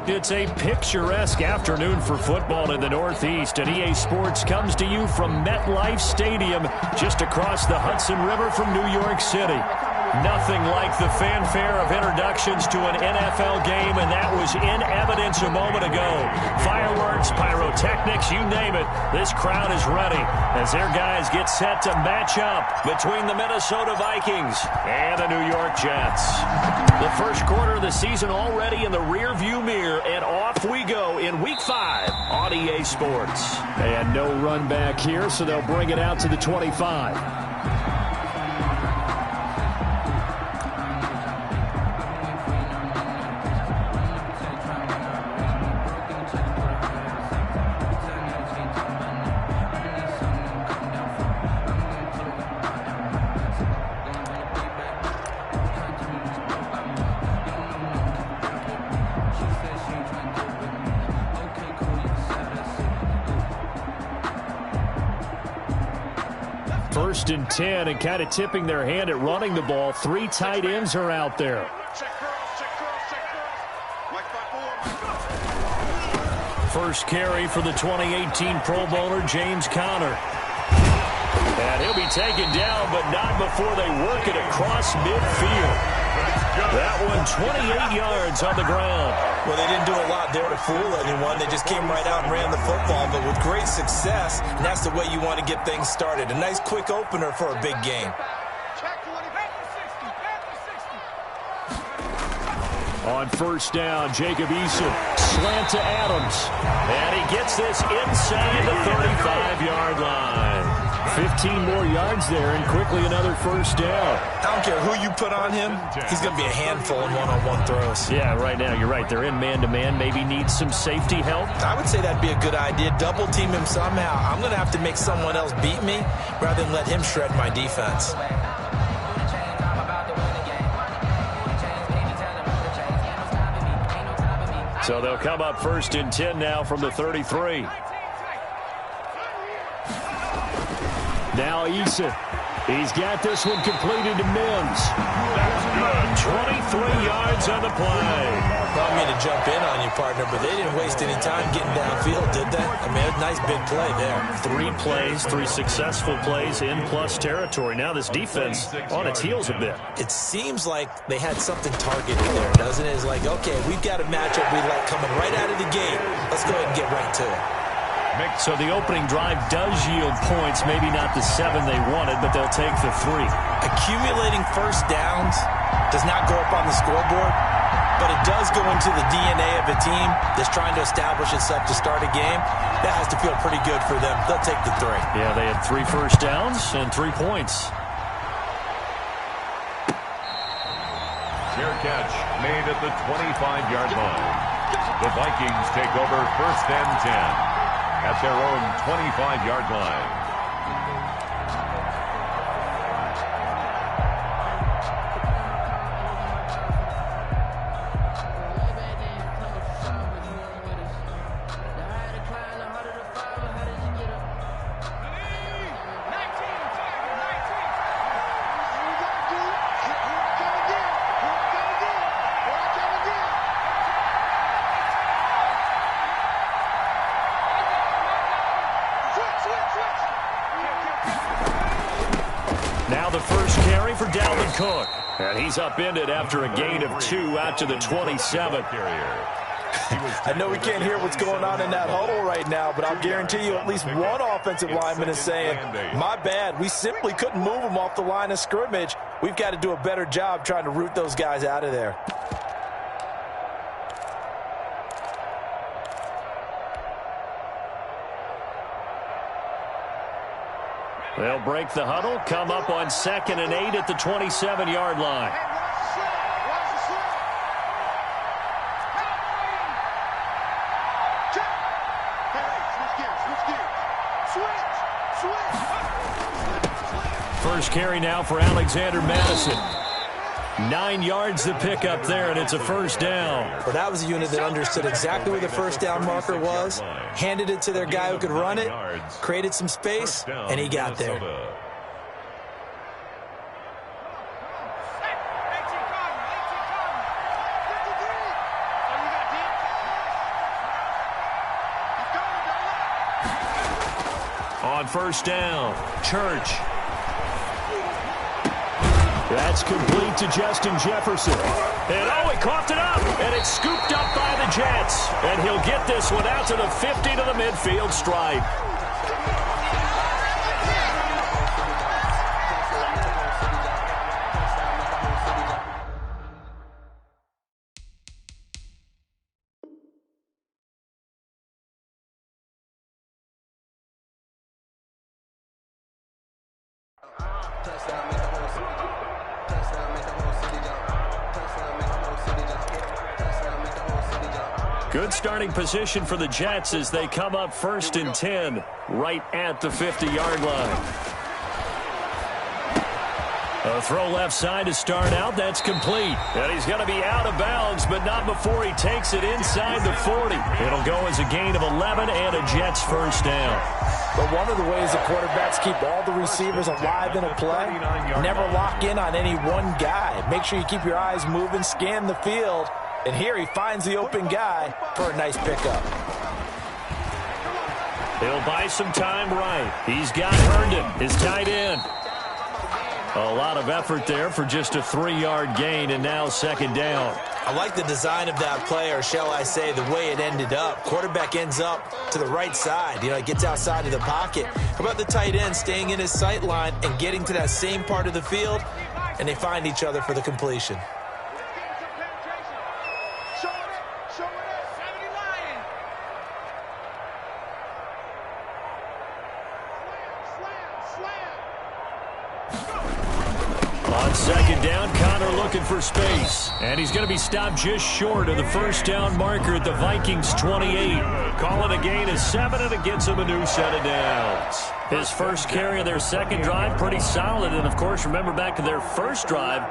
It's a picturesque afternoon for football in the Northeast, and EA Sports comes to you from MetLife Stadium, just across the Hudson River from New York City. Nothing like the fanfare of introductions to an NFL game, and that was in evidence a moment ago. Fireworks, pyrotechnics, you name it. This crowd is ready as their guys get set to match up between the Minnesota Vikings and the New York Jets. The first quarter of the season already in the rearview mirror, and off we go in Week 5 on EA Sports. And no run back here, so they'll bring it out to the 25. First and 10, and kind of tipping their hand at running the ball. 3 tight ends are out there. First carry for the 2018 Pro Bowler, James Conner. And he'll be taken down, but not before they work it across midfield. That one 28 yards on the ground. Well, they didn't do a lot there to fool anyone. They just came right out and ran the football, but with great success, and that's the way you want to get things started. A nice quick opener for a big game. On first down, Jacob Eason, slant to Adams. And he gets this inside the 35-yard line. 15 more yards there, and quickly another first down. I don't care who you put on him. He's going to be a handful in one-on-one throws. Yeah, right now, you're right. They're in man-to-man. Maybe needs some safety help. I would say that'd be a good idea. Double-team him somehow. I'm going to have to make someone else beat me rather than let him shred my defense. So they'll come up first and 10 now from the 33. Now Eason. He's got this one completed to Mims. 23 yards on the play. Well, I mean to jump in on you, partner, but they didn't waste any time getting downfield, did they? I mean, a nice big play there. 3 plays, 3 successful plays in plus territory. Now this defense on its heels a bit. It seems like they had something targeted there, doesn't it? It's like, okay, we've got a matchup we like coming right out of the gate. Let's go ahead and get right to it. So the opening drive does yield points, maybe not the 7 they wanted, but they'll take the 3. Accumulating first downs does not go up on the scoreboard, but it does go into the DNA of a team that's trying to establish itself to start a game. That has to feel pretty good for them. They'll take the 3. Yeah, they had 3 first downs and 3 points. Fair catch made at the 25-yard line. The Vikings take over first and 10. At their own 25-yard line. Now the first carry for Dalvin Cook. And he's upended after a gain of 2 out to the 27. I know we can't hear what's going on in that huddle right now, but I'll guarantee you at least one offensive lineman is saying, my bad, we simply couldn't move them off the line of scrimmage. We've got to do a better job trying to root those guys out of there. They'll break the huddle, come up on 2nd and 8 at the 27-yard line. First carry now for Alexander Madison. 9 yards to pick up there, and it's a first down. Well, that was a unit that understood exactly where the first down marker was, handed it to their guy who could run it, created some space, and he got there. On first down, Church. That's complete to Justin Jefferson. And he coughed it up. And it's scooped up by the Jets. And he'll get this one out to the 50 to the midfield stripe. Good starting position for the Jets as they come up 1st and 10 right at the 50-yard line. A throw left side to start out. That's complete. And he's going to be out of bounds, but not before he takes it inside the 40. It'll go as a gain of 11 and a Jets first down. But one of the ways the quarterbacks keep all the receivers alive in a play, never lock in on any one guy. Make sure you keep your eyes moving, scan the field. And here he finds the open guy for a nice pickup. He'll buy some time right. He's got Herndon, his tight end. A lot of effort there for just a 3-yard gain, and now 2nd down. I like the design of that play, or shall I say the way it ended up. Quarterback ends up to the right side. He gets outside of the pocket. How about the tight end staying in his sight line and getting to that same part of the field, and they find each other for the completion. On 2nd down, Connor looking for space. And he's going to be stopped just short of the first down marker at the Vikings 28. Calling a gain of 7, and it gets him a new set of downs. His first carry of their second drive, pretty solid. And, of course, remember back to their first drive,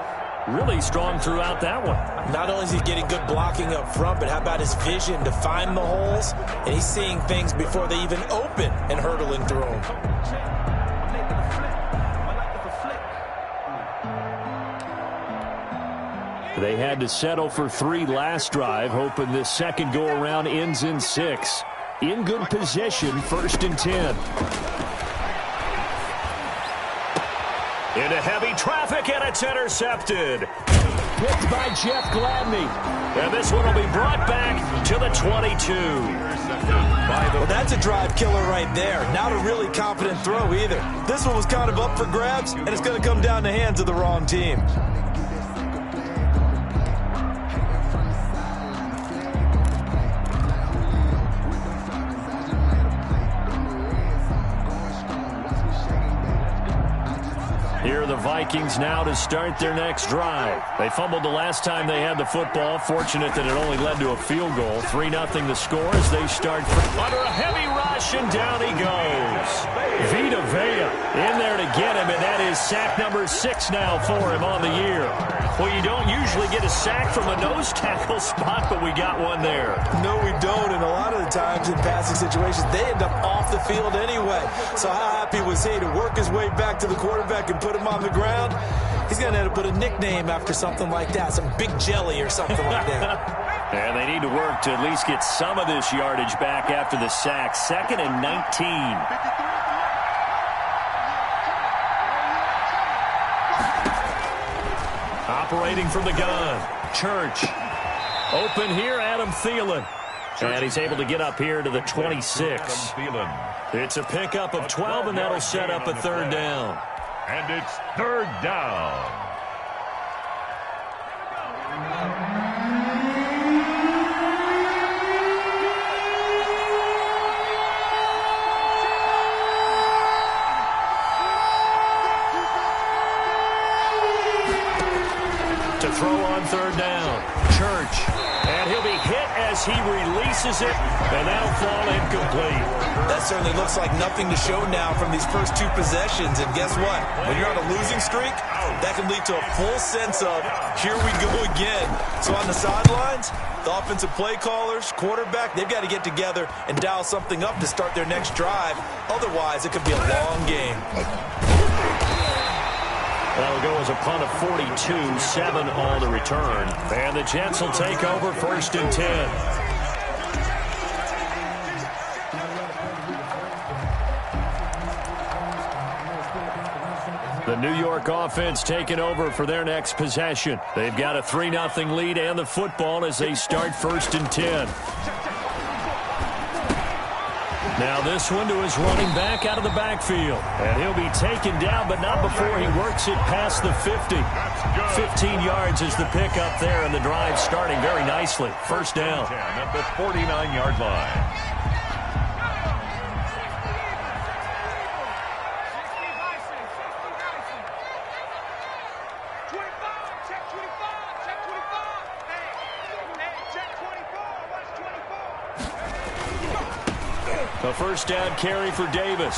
really strong throughout that one. Not only is he getting good blocking up front, but how about his vision to find the holes? And he's seeing things before they even open and hurtling through them. They had to settle for 3 last drive, hoping this second go-around ends in 6. In good position, 1st and 10. Into heavy traffic, and it's intercepted. Picked by Jeff Gladney. And this one will be brought back to the 22. Well, that's a drive killer right there. Not a really confident throw either. This one was kind of up for grabs, and it's going to come down the hands of the wrong team. Here are the Vikings now to start their next drive. They fumbled the last time they had the football. Fortunate that it only led to a field goal. 3-0 the score as they start under a heavy rush, and down he goes. Vita Vea in there to get him, and that is sack number 6 now for him on the year. Well, you don't usually get a sack from a nose tackle spot, but we got one there. No, we don't, and a lot of the times in passing situations, they end up off the field anyway. So how happy was he to work his way back to the quarterback and put him on the ground? He's going to end up with a nickname after something like that, some Big Jelly or something like that. And they need to work to at least get some of this yardage back after the sack. 2nd and 19. Operating from the gun, Church. Open here, Adam Thielen. And he's able to get up here to the 26. It's a pickup of 12, and that'll set up a 3rd down. And it's 3rd down. To throw on 3rd down, Church. And he'll be hit as he releases it, and that'll fall incomplete. That certainly looks like nothing to show now from these first 2 possessions. And guess what? When you're on a losing streak, that can lead to a full sense of, here we go again. So on the sidelines, the offensive play callers, quarterback, they've got to get together and dial something up to start their next drive. Otherwise, it could be a long game. That'll go as a punt of 42, 7 on the return. And the Jets will take over 1st and 10. The New York offense taking over for their next possession. They've got a 3-0 lead and the football as they start 1st and 10. Now this one to his running back out of the backfield. And he'll be taken down, but not before he works it past the 50. 15 yards is the pickup there, and the drive starting very nicely. 1st down. At the 49-yard line. A 1st down carry for Davis.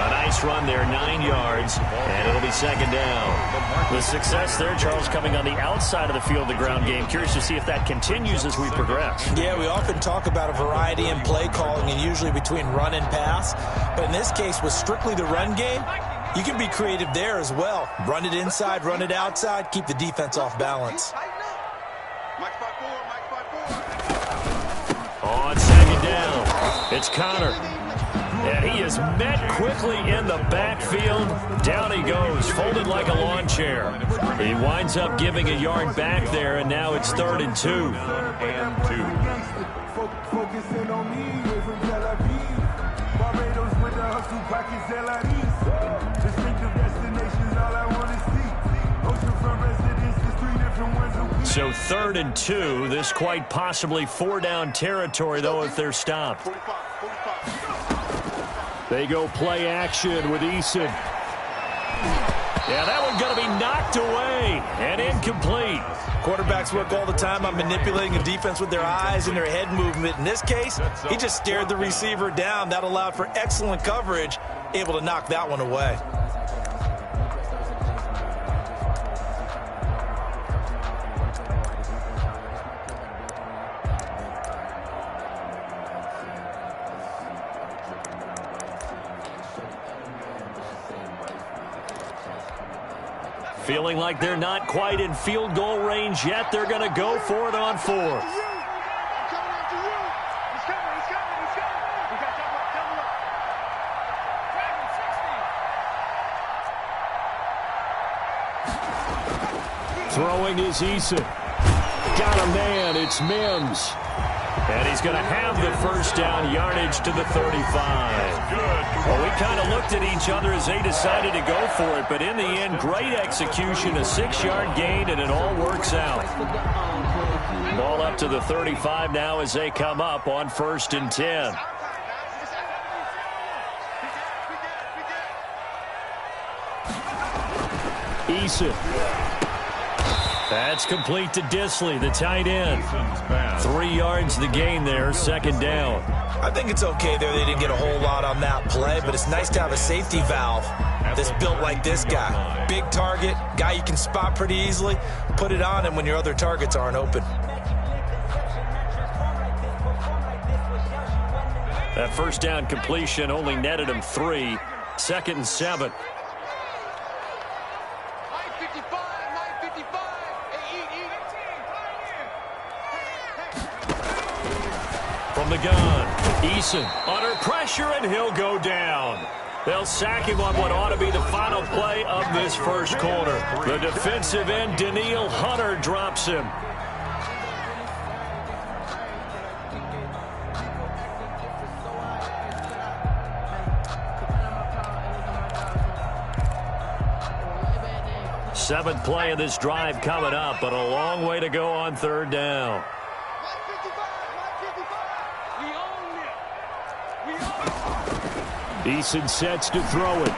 A nice run there, 9 yards, and it'll be 2nd down. The success there, Charles, coming on the outside of the field, the ground game. Curious to see if that continues as we progress. Yeah, we often talk about a variety in play calling and usually between run and pass. But in this case, with strictly the run game, you can be creative there as well. Run it inside, run it outside, keep the defense off balance. On 2nd down, it's Connor. And he is met quickly in the backfield. Down he goes, folded like a lawn chair. He winds up giving a yard back there, and now it's 3rd and 2. Focusing on me, we're from Tel Aviv. Barbados with the hustle pockets, LIDs. Distinctive destinations, all I want to see. Oceanfront residences, 3 different ones a week. So 3rd and 2, this quite possibly 4-down territory, though, if they're stopped. They go play action with Eason. Yeah, that one's going to be knocked away and incomplete. Quarterbacks work all the time on manipulating a defense with their eyes and their head movement. In this case, he just stared the receiver down. That allowed for excellent coverage, able to knock that one away. Feeling like they're not quite in field goal range yet. They're going to go for it on 4th. Throwing is Eason. Got a man. It's Mims. And he's going to have the 1st down, yardage to the 35. Well, we kind of looked at each other as they decided to go for it, but in the end, great execution, a 6-yard gain, and it all works out. Ball up to the 35 now as they come up on 1st and 10. Eason. That's complete to Disley, the tight end. 3 yards the gain there, 2nd down. I think it's okay there. They didn't get a whole lot on that play, but it's nice to have a safety valve that's built like this guy. Big target, guy you can spot pretty easily. Put it on him when your other targets aren't open. That 1st down completion only netted him 3. 2nd and 7. From the gun, Eason under pressure, and he'll go down. They'll sack him on what ought to be the final play of this 1st quarter. The defensive end, Daniil Hunter, drops him. Seventh play of this drive coming up, but a long way to go on 3rd down. Eason sets to throw it.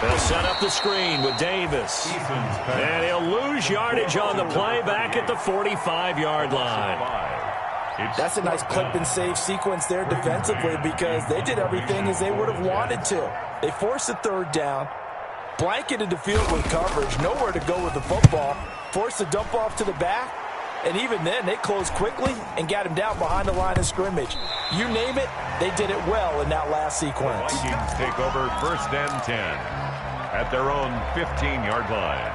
They'll set up the screen with Davis. And he'll lose yardage on the play back at the 45-yard line. That's a nice clip and save sequence there defensively because they did everything as they would have wanted to. They forced the 3rd down, blanketed the field with coverage, nowhere to go with the football, forced the dump off to the back, and even then they closed quickly and got him down behind the line of scrimmage. You name it, they did it well in that last sequence. Vikings take over 1st and 10 at their own 15-yard line.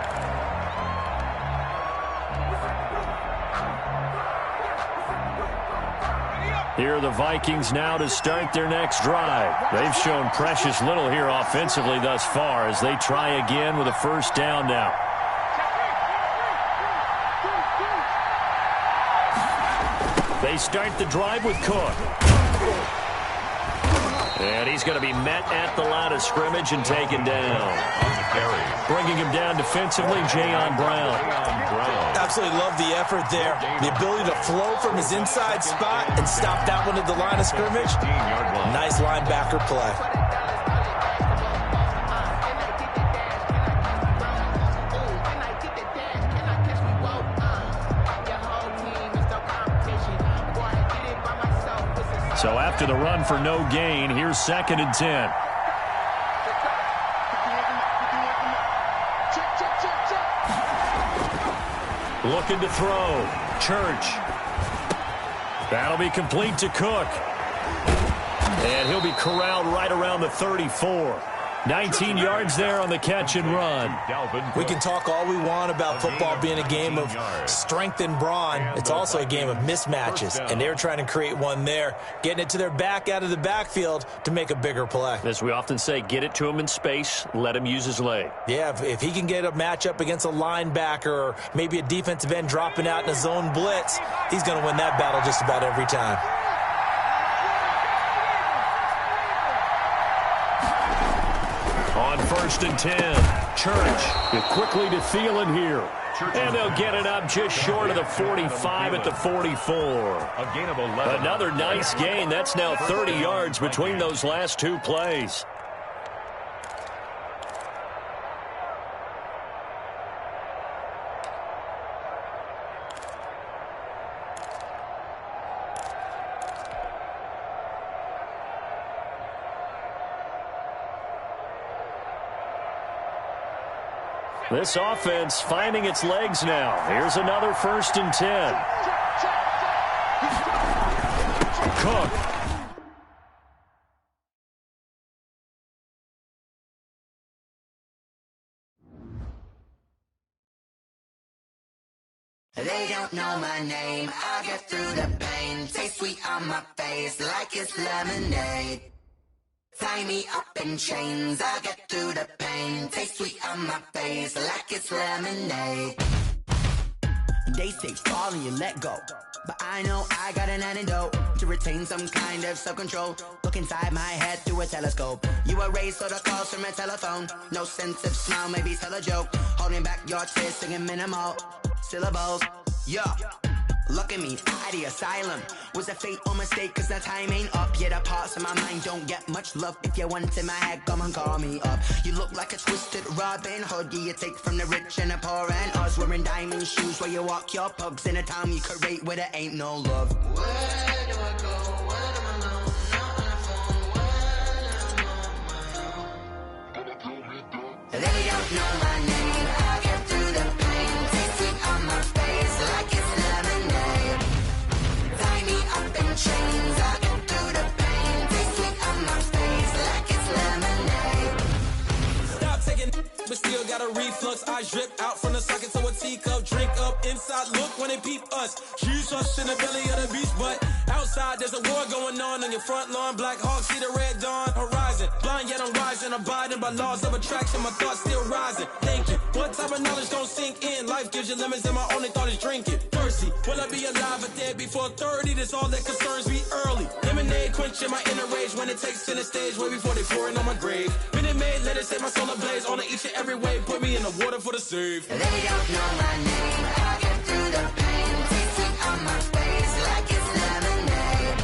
Here are the Vikings now to start their next drive. They've shown precious little here offensively thus far as they try again with a first down now. They start the drive with Cook. And he's going to be met at the line of scrimmage and taken down. On the carry. Bringing him down defensively, Jayon Brown. Absolutely love the effort there. The ability to flow from his inside spot and stop that one at the line of scrimmage. Nice linebacker play. So after the run for no gain, here's 2nd and 10. Looking to throw. Church. That'll be complete to Cook. And he'll be corralled right around the 34. 19 yards there on the catch and run. We can talk all we want about football being a game of strength and brawn. It's also a game of mismatches, and they're trying to create one there, getting it to their back out of the backfield to make a bigger play. As we often say, get it to him in space, let him use his leg. Yeah, if he can get a matchup against a linebacker or maybe a defensive end dropping out in a zone blitz, he's going to win that battle just about every time. On 1st and 10, Church quickly to Thielen here. And they'll get it up just short of the 45 at the 44. A gain of 11. Another nice gain. That's now 30 yards between those last two plays. This offense finding its legs now. Here's another 1st and 10. Cook. They don't know my name. I get through the pain. Taste sweet on my face like it's lemonade. Tie me up in chains, I get through the pain. Taste sweet on my face like it's lemonade. They say fall and you let go, but I know I got an antidote to retain some kind of self-control. Look inside my head through a telescope. You erase all the calls from a telephone. No sense of smile, maybe tell a joke. Holding back your tears, singing minimal syllables. Yeah. Look at me, out the asylum. Was a fate or mistake, cause the time ain't up. Yeah, the parts of my mind don't get much love. If you want in my head, come and call me up. You look like a twisted Robin Hood. Yeah, you take from the rich and the poor and us. Wearing diamond shoes while you walk your pugs in a town you create where there ain't no love. Where do I go? Where do I know? Not on the phone. When I'm on my own. They don't know my name. I get through the pain. Taste sweet on my face like it's lemonade. Tie me up in chains. I get through the pain. Taste sweet on my face like it's lemonade. Stop taking, but still got a reflux. Eyes drip out from the socket to a teacup. Drink up inside, look when they peep us. Choose us in the belly of the beast, but outside there's a war going on your front lawn. Black Hawk, see the red dawn horizon. Blind yet I'm rising, abiding by laws of attraction. My thoughts still rising, thinking what type of knowledge don't sink in. Life gives you limits and my only thought is drinking. Thirsty, will I be alive or dead before 30? That's all that concerns me early. Lemonade quenching my inner rage when it takes center stage way before they pour it on my grave. Minute Maid, let it set my soul ablaze on each and every way. Put me in the water for the save. They don't know my name. I get through the pain. Taste sweet on my face like it's lemonade.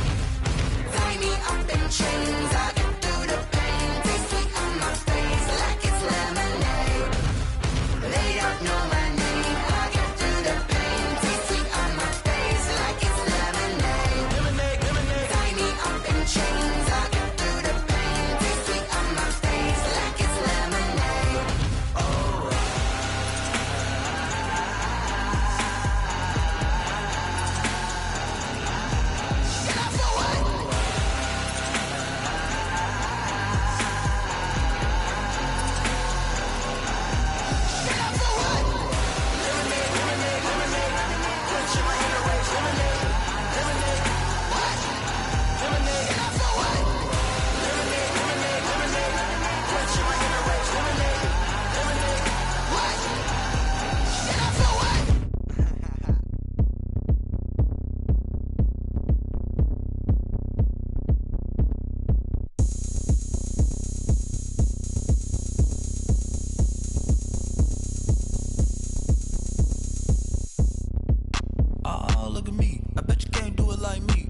Tie me up in chains. I get through the pain. Taste sweet on my face like it's lemonade. They don't know my name. I get through the pain. Taste sweet on my face like it's lemonade. Lemonade, lemonade. Tie me up in chains. I get through the pain. Taste sweet on my face like it's lemonade. Oh. look at me. I bet you can't do it like me.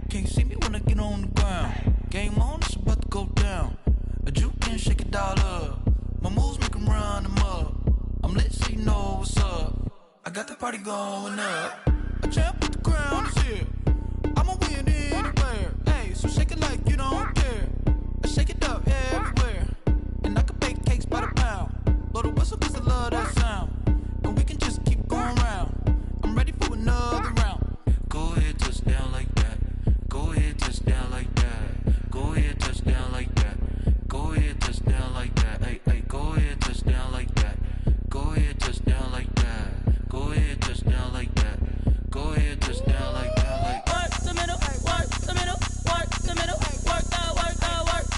Can't see me when I get on the ground. Game on, it's about to go down. A juke and shake it all up. My moves make them run them up. I'm lit so you know what's up. I got the party going up. A champ with the crown is here. I'ma win anywhere. Hey, so shake it like you don't care. I shake it up everywhere. And I can bake cakes by the pound. Blow the whistle cause I love that sound. And we can just keep going round. I'm ready for another round. Go ahead, touch down like that. Go ahead, touch down like that. Go ahead, touch down like that. Go ahead, touch down like that. Hey, hey, go ahead, touch down like that. Go ahead, touch down like that. Go ahead, touch down like that. Go ahead, touch down like that. Like work the middle, work the middle, work the middle, work that, work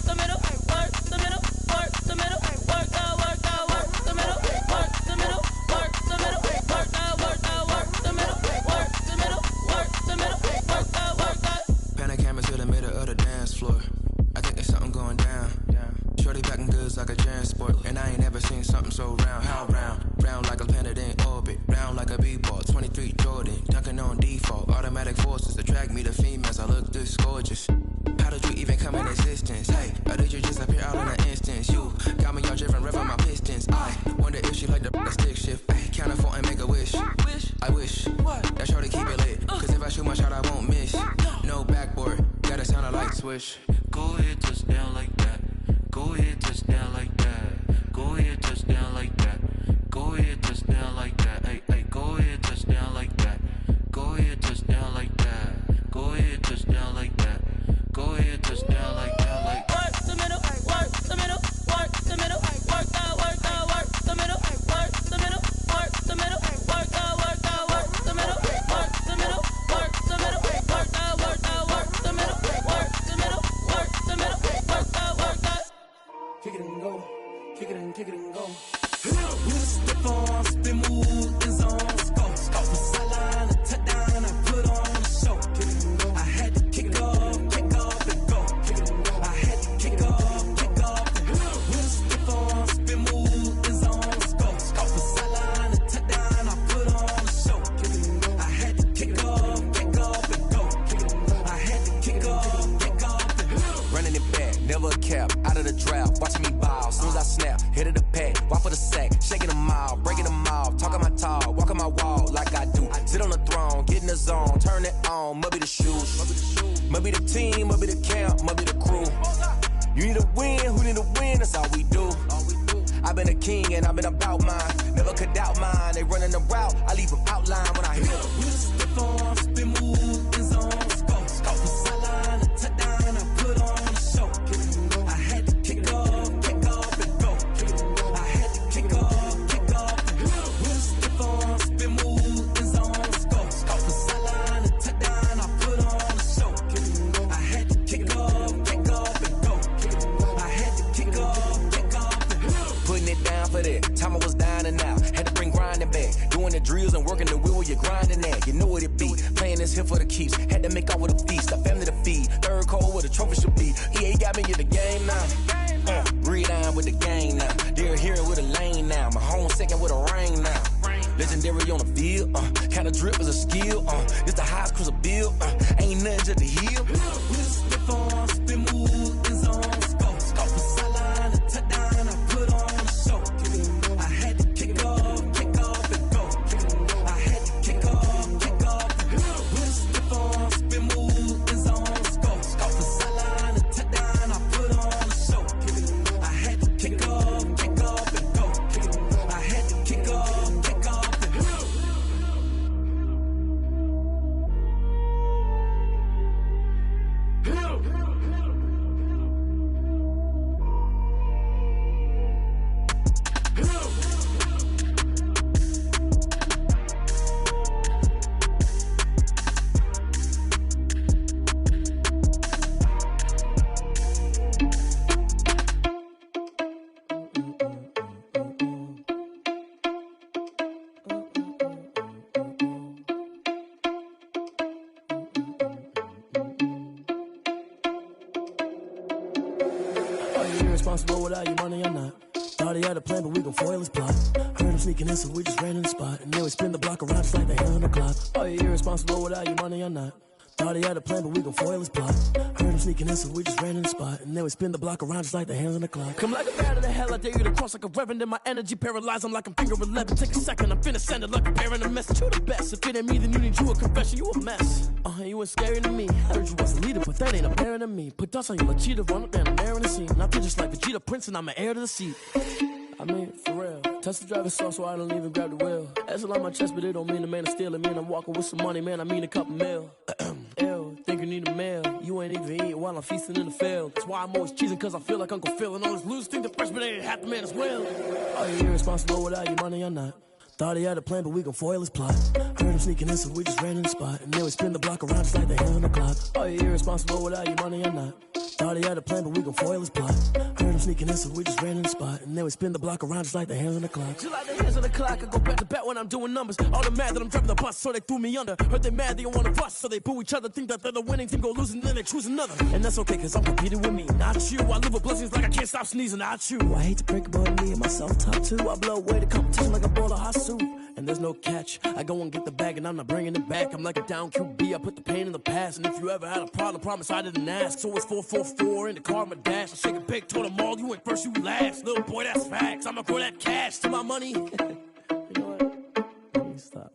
the middle, work the middle, work the middle, work that, work the middle, work the middle, work the middle, work that, work the middle, work the middle, work the middle, work that, work that. Panic cameras in the middle of the dance floor. I think there's something going down. Shorty backing goods like a transport, and I ain't never seen something so round. How round? Round like a planet in orbit, round like a b-ball. 23 Jordan, dunking on default. Automatic forces attract me to females. I look this gorgeous. How did you even come in existence? Hey, or did you just appear out in an instance? You got me all driven, revving my pistons. I wonder if she like the stick shift. Ay, count a 4 and make a wish. I wish that shorty keep it lit. Cause if I shoot my shot, I won't miss. No backboard, gotta sound a light switch. Go ahead, touch down like that. Go ahead, touch down like that. Go ahead, touch down like that. Go ahead, touch down like that. Hey, hey, go ahead, touch down like that. Go ahead, touch down like that. Go ahead, touch down like that. Go ahead, touch down like that. Like work the middle, work the middle, work the middle, work that, work the middle, work the middle, work the middle, work that, work the middle, work the middle, work the middle, work that, work the middle, work the middle, work the middle, work that, work that. Kick it and go, kick it and go. We the step on, spin move, in zone, go. From sideline to touchdown, I put on the show. Kick it and go. I had to kick off and go. Kick it and go. I had to kick off and go. We the step on, spin move, in zone, go. From sideline to touchdown, I put on the show. Kick it and go. I had to kick off and go. Kick it and go. I had to kick off and go. Running it back, never a cap, out of the draft, watching me ball. Soon as I snap, hit of the pack, walk for the sack, shaking them all, breaking them off, talking my talk, walking my wall like I do. Sit on the throne, get in the zone, turn it on, must be the shoes, must be the team, must be the camp, must be the crew. You need a win, who need a win, that's all we do. I've been a king and I've been about mine, never could doubt mine. They running the route, I leave them outline when I hit them. We the step on, spin move, in zone, go. From sideline to touchdown, I put on the show. I had to kick off and go. I had to kick off. We the step on, spin move, in zone, go. From sideline to touchdown, I put on the show. I had to kick off and go. I had to kick off and go. Putting it down for that, time I was down and out, had to bring grinding back, doing the drills and working the wheel where you're grinding at, you know what it be, playing this here for the keeps, had to make out with a feast, a family to feed, third cold where the trophy should be, EA got me in the game now, read on with the game now, they're hearing with a lane now, my home second with a ring now, legendary on the field, kind of drip is a skill, it's the highest cruiser bill, ain't nothing just to heal. We the step on, spin move, in zone, go. From sideline to touchdown, I put on the show. I had to kick off and go. I had to kick off. We the step on, spin move, in zone, go. From sideline to touchdown, I put on the show. I had to kick off and go. I had to kick off and go. Are you irresponsible without your money or not? Thought he had a plan, but we gon' foil his plot. Heard him sneaking in, so we just ran in the spot. And then we spin the block around just like the hand on the clock. Are you irresponsible without your money or not? Thought he had a plan, but we gon' foil his plot. Heard him sneaking in, so we just ran in the spot. And then we spin the block around just like the hands on the clock. Come like a bat of the hell, I dare you to cross like a reverend. In my energy paralyzed, I'm like I'm finger 11. Take a second, I'm finna send it like a parent a message. You the best, if it ain't me, then you need you a confession. You a mess. You ain't scary to me. Heard you was a leader, but that ain't apparent to me. Put dust on you like cheetah, run up down the air in the scene. I feel just like Vegeta Prince, and I'm an heir to the seat. I mean, for real. Touch the driver's soft, so I don't even grab the wheel. That's on my chest, but it don't mean the man is stealing. Man, I'm walking with some money, man, I mean a couple mil. Ew, think you need a meal. You ain't even eating while I'm feasting in the field. That's why I'm always cheesing, cause I feel like Uncle Phil. And all those losers think the freshman ain't half the man as well. Are you irresponsible without your money or not? Thought he had a plan, but we gon' foil his plot. Heard him sneaking in, so we just ran in the spot. And then we spin the block around just like the hand on the clock. Are you irresponsible without your money or not? Thought he had a plan, but we gon' foil his plot. Heard him sneaking in, so we just ran in the spot. And then we spin the block around just like the hands on the clock. Just like the hands on the clock, I go back to back when I'm doing numbers. All the mad that I'm driving the bus, so they threw me under. Heard they mad, they don't wanna bust, so they boo each other. Think that they're the winning team, go losing, then they choose another. And that's okay, cause I'm competing with me, not you. I live with blessings like I can't stop sneezing, not you. I hate to break it, but me and myself top two. I blow away the competition like a bowl of hot soup. And there's no catch. I go and get the bag and I'm not bringing it back. I'm like a down QB, I put the pain in the past. And if you ever had a problem, promise I didn't ask. So it's 444 in the car, my dash. I shake a big, told them all, you ain't first, you last. Little boy, that's facts. I'ma grow that cash to my money. You know what? Let me stop.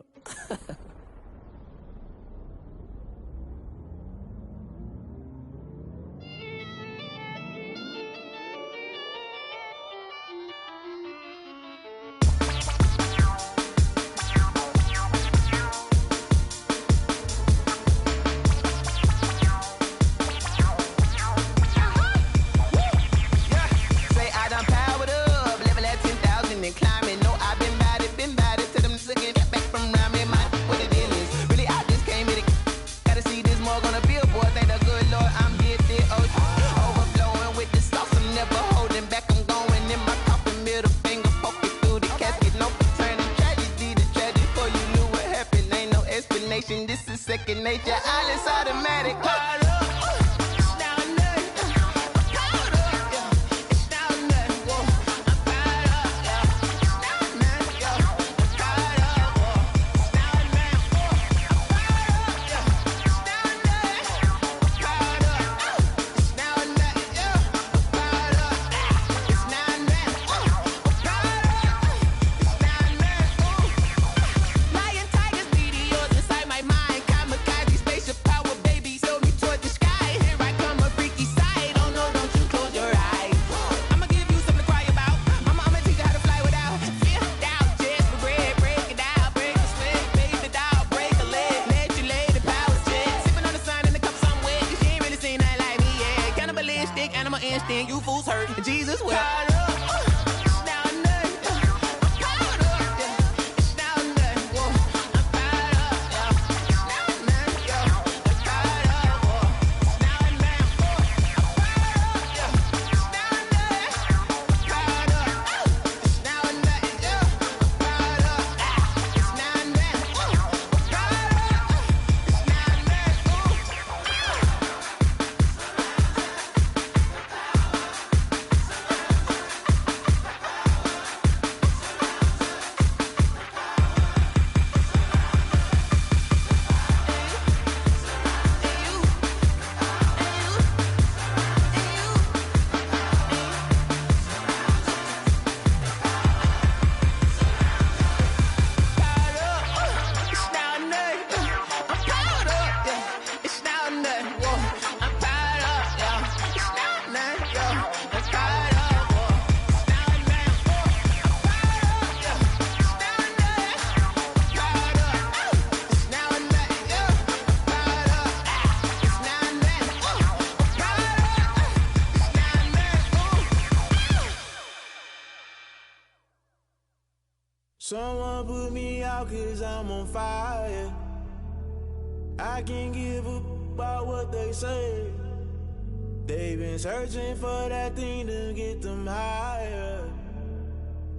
This is second nature, all is automatic. You fools hurt. Jesus will. Someone put me out cause I'm on fire. I can't give a about what they say. They've been searching for that thing to get them higher.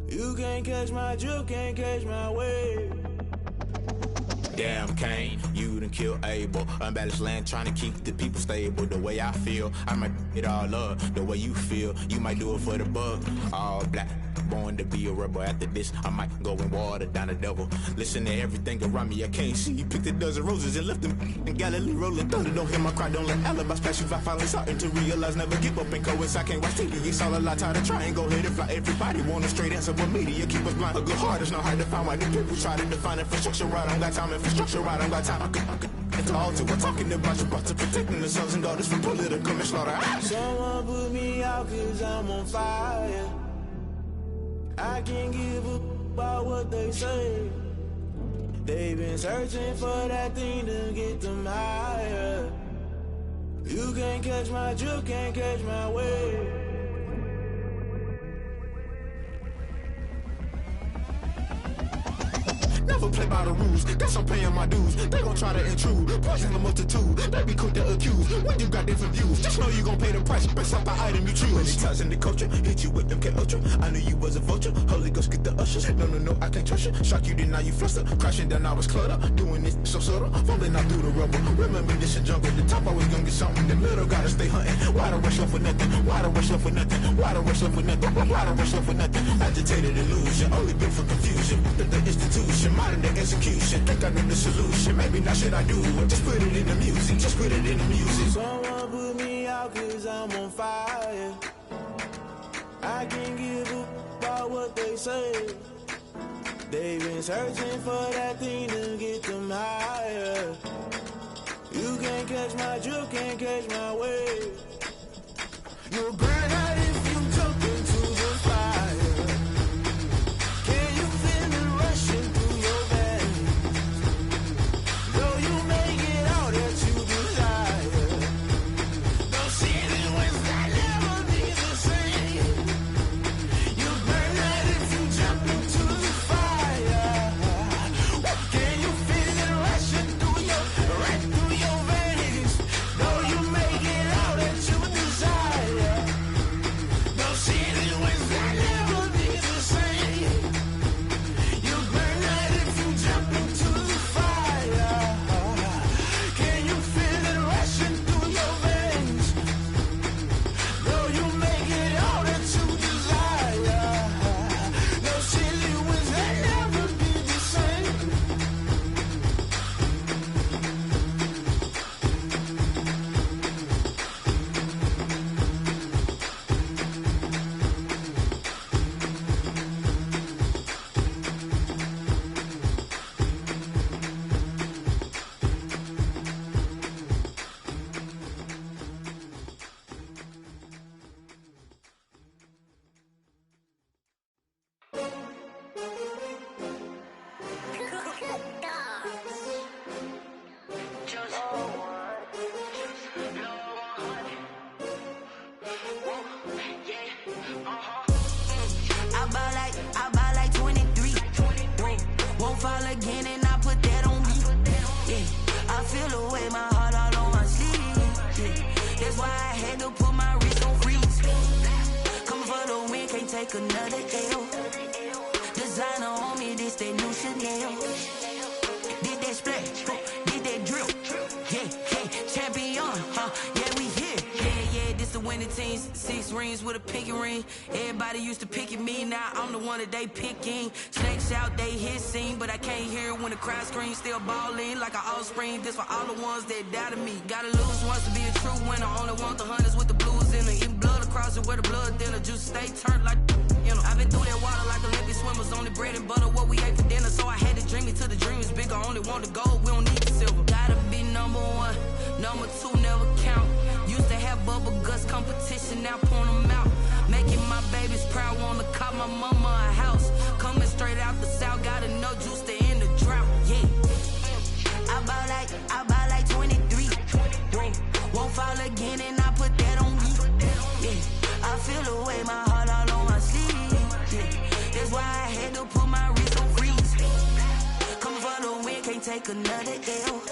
You can't catch my drift, can't catch my wave. Damn, Kane, you done killed Abel. Unbalanced land, trying to keep the people stable. The way I feel, I might it all up. The way you feel, you might do it for the buck. All black, born to be a rebel. After this, I might go and water down the devil. Listen to everything around me, I can't see. You picked a dozen roses and left them in Galilee rolling thunder. Don't hear my cry, don't let alibis pass you. I finally starting to realize, never give up and coincide. Can't watch TV, it's all a lot. Tired of trying, go ahead and fly. Everybody want a straight answer, but media keep us blind. A good heart is not hard to find. Why the people try to define infrastructure right? I don't got time, infrastructure right, I don't got time. I could at the altar, we're talking about you, about to protecting the sons and daughters from political manslaughter. Someone put me out cause I'm on fire. I can't give up about what they say. They've been searching for that thing to get them higher. You can't catch my drift, can't catch my wave. Never play by the rules, guess I'm paying my dues. They gon' try to intrude, poison the multitude. They be quick to accuse, when you got different views. Just know you gon' pay the price, based off the item you choose. Many ties in the culture, hit you with them K-Ultra. I knew you was a vulture, Holy Ghost get the ushers. No, I can't trust you. Shock you, then now you fluster. Crashing down, I was cluttered. Doing this so subtle, fumbling out through the rubble. Remember this in jungle, the top always gonna get something. The middle gotta stay hunting. Why the rush love for nothing? Why the rush love for nothing? Why the rush love for nothing? Why the rush love for nothing? Agitated illusion, only built for confusion. The institution, modern day execution. Think I know the solution, maybe not should I do it. Just put it in the music, just put it in the music. Someone put me out cause I'm on fire. I can't give up about what they say. They've been searching for that thing to get them higher. You can't catch my drift, can't catch my wave. You'll burn out if you jump into the fire. Can you feel it rushing through your veins? Though you make it all that you desire. Those city winds that never be the same. You'll burn out if you jump into the fire. Can you feel it rushing through your veins? Though you make it all that you desire. Those city winds that never be the same. You'll burn out if you jump into the fire. Can you feel it rushing through your veins? Though you make it all that you desire. Those city winds that never be the same. I buy like 23. Won't fall again and I put that on me. Yeah, I feel the way, my heart all on my sleeve. Yeah, that's why I had to put my wrist on freeze. Coming for the win, can't take another L. Designer on me, this that new Chanel. Did that splash, did that drill. Yeah, champion, yeah, we here. Yeah, this the winning teams. 6 rings with a pinky ring. Everybody used to pick at me, now I'm the one that they picking. Snakes out, they hit scene, but I can't hear it when the crowd screams. Still balling like an offspring. This for all the ones that doubted me. Gotta lose once to be a true winner. Only want the hunters with the blues in it. Eating blood across it where the blood dinner. Juice stay turned like, you know. I've been through that water like Olympic swimmers. Only bread and butter, what we ate for dinner. So I had to dream it till the dream is bigger. Only want the gold, we don't need the silver. Gotta be number 1, number 2 never count. Used to have bubble guts competition, now point them out. Making my babies proud, wanna call my mama a house. Coming straight out the south, gotta know juice to end the drought. Yeah, I buy like 23. Won't fall again and I put that on me. Yeah, I feel the way, my heart all on my sleeve. Yeah, that's why I had to put my wrist on freeze. Coming for the win, can't take another L.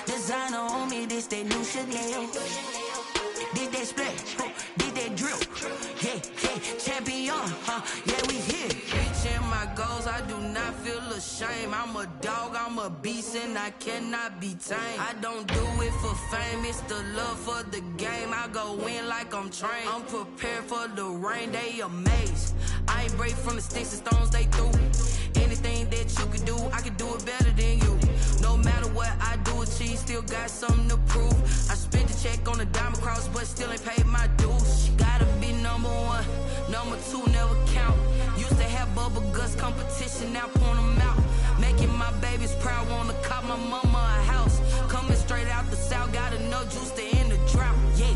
Designer on me, this that new Chanel. Did that splash, did that drill. Yeah, champion, yeah, we here. Reaching my goals, I do not feel ashamed. I'm a dog, I'm a beast, and I cannot be tamed. I don't do it for fame, it's the love for the game. I go in like I'm trained. I'm prepared for the rain, they amazed. I I ain't break from the sticks and stones they threw. Anything that you could do, I could do it better than you. No matter what I do achieve, still got something to prove. I spent the check on the diamond cross, but still ain't paid my dues. She gotta be number one, number two never count. Used to have bubble guts competition, now point them out. Making my babies proud, wanna cop my mama a house. Coming straight out the south, got enough juice to end the drought. Yeah,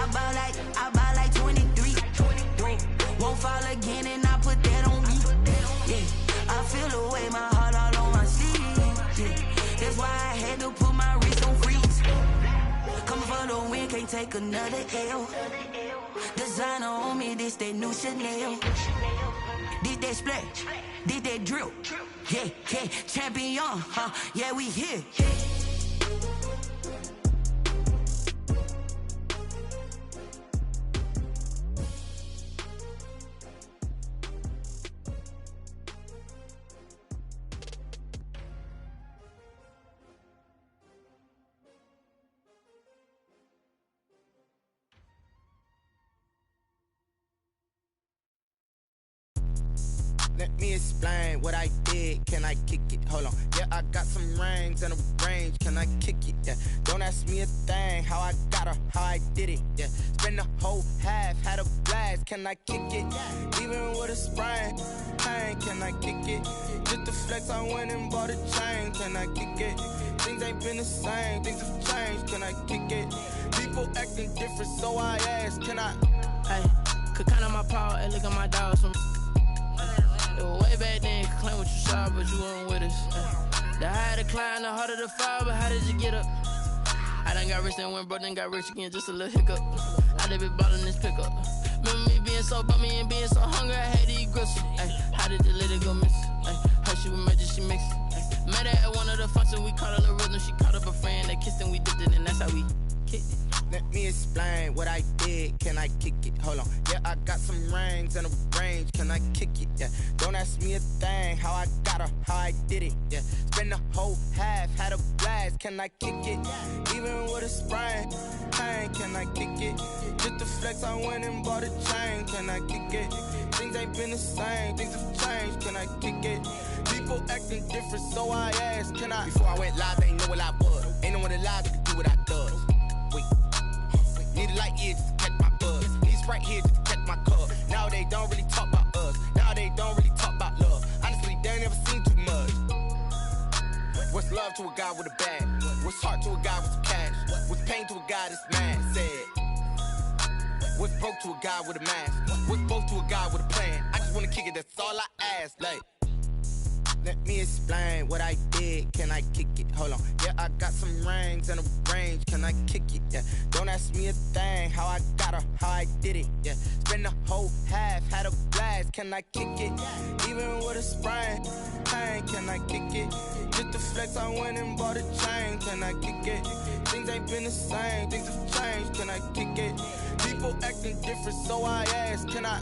I buy like 23. Won't fall again, and I put that on me. Yeah, I feel the way, my heart all on my sleeve. Yeah, that's why I had to put my wrist on freeze. Coming for the win, can't take another L. Designer on me, this that new Chanel. Did that splash, did that drill. Yeah, yeah, champion, huh? Yeah, we here. Let me explain what I did. Can I kick it? Hold on. Yeah, I got some rings and a range. Can I kick it? Yeah. Don't ask me a thing. How I got her, how I did it. Yeah. Spend the whole half, had a blast. Can I kick it? Even with a sprain, pain. Can I kick it? Just to flex, I went and bought a chain. Can I kick it? Things ain't been the same. Things have changed. Can I kick it? People acting different, so I ask. Can I? Hey, could count on my paw and look at my dogs from. It was way back then, could claim what you saw, but you weren't with us. The higher the climb, the harder the fall, but how did you get up? I done got rich and went broke, then got rich again, just a little hiccup. I done been ballin' this pickup. Remember me being so bummy and being so hungry, I had to eat gristle. How did the lady go miss? Her she was magic, she mixed. Met her at one of the functions, we caught her the rhythm, she caught up a friend, they kissed and we dipped it, and that's how we kicked it. Let me explain what I did. Can I kick it? Hold on. Yeah, I got some rings and a range. Can I kick it? Yeah. Don't ask me a thing. How I got her, how I did it. Yeah. Spend the whole half, had a blast. Can I kick it? Even with a sprain, pain. Can I kick it? Just to flex, I went and bought a chain. Can I kick it? Things ain't been the same. Things have changed. Can I kick it? People acting different, so I asked. Can I? Before I went live, they ain't know what I was. Ain't no one alive that could do what I does. Wait. Need a light here just to catch my buzz. Need Sprite here just to catch my cup. Now they don't really talk about us. Now they don't really talk about love. Honestly, they ain't never seen too much. What's love to a guy with a bag? What's heart to a guy with some cash? What's pain to a guy that's mad? Said. What's broke to a guy with a mask? What's both to a guy with a plan? I just wanna kick it, that's all I ask. Like, let me explain what I did. Can I kick it? Hold on. Yeah, I got some rings and a range. Can I kick it? Yeah. Don't ask me a thing. How I got her, how I did it. Yeah. Spend the whole half, had a blast. Can I kick it? Even with a sprain, pain. Can I kick it? Just to flex, I went and bought a chain. Can I kick it? Things ain't been the same. Things have changed. Can I kick it? People acting different, so I ask. Can I?